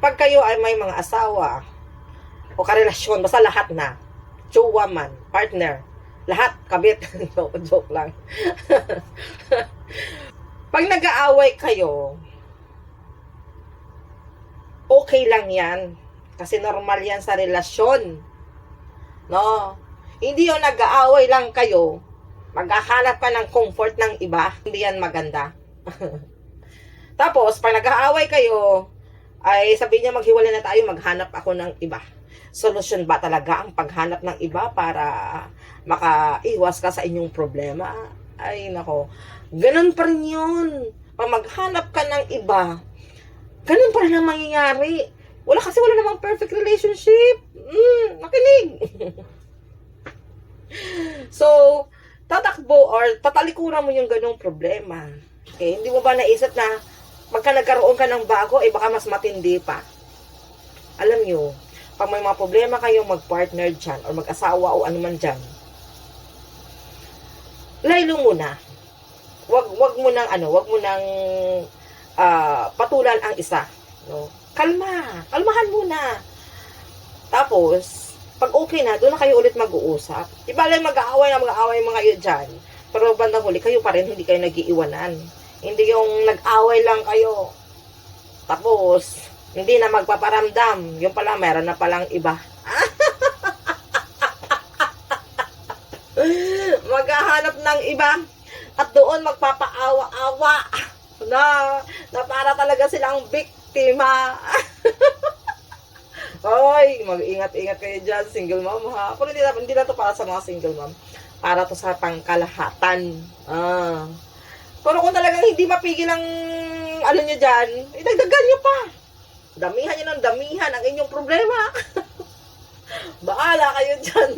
pag kayo ay may mga asawa o karelasyon, basta lahat na, jowa man, partner, lahat, kabit, joke lang. Pag nag-aaway kayo, okay lang yan. Kasi normal yan sa relasyon. No? Hindi yung nag-aaway lang kayo, maghahanap ka ng comfort ng iba, hindi yan maganda. Tapos, pag nag-aaway kayo, ay sabihin niya maghiwalay na tayo, maghanap ako ng iba. Solusyon ba talaga ang paghanap ng iba para makaiwas ka sa inyong problema? Ay, nako. Ganun pa rin yun. Pag maghanap ka ng iba, ganun pa rin ang mangyayari. Wala namang perfect relationship. Nakinig. So, tatakbo or tatalikuran mo yung ganung problema. Okay? Hindi mo ba naisip na pagka nagkaroon ka ng bago, baka mas matindi pa. Alam nyo, pag may mga problema kayong mag-partner dyan, or mag-asawa o ano man dyan, laylo muna. Wag mo nang patulan ang isa. No? Kalmahan muna. Tapos, pag okay na, doon na kayo ulit mag-uusap. Iba lang mag-aaway mga kayo dyan. Pero bandang huli, kayo pa rin, hindi kayo nag-iiwanan. Hindi yung nag-away lang kayo. Tapos, hindi na magpaparamdam. Yung pala, meron na palang iba. Maghahanap ng iba. At doon magpapaawa-awa. Na para talaga silang biktima. Ay, mag-ingat-ingat kayo dyan, single mom ha. Pero hindi na to para sa mga single mom. Para to sa pangkalahatan. Pero kung talagang hindi mapigil ang ano nyo dyan, idagdagan nyo pa. Damihan nyo ng damihan ang inyong problema. Bahala kayo dyan.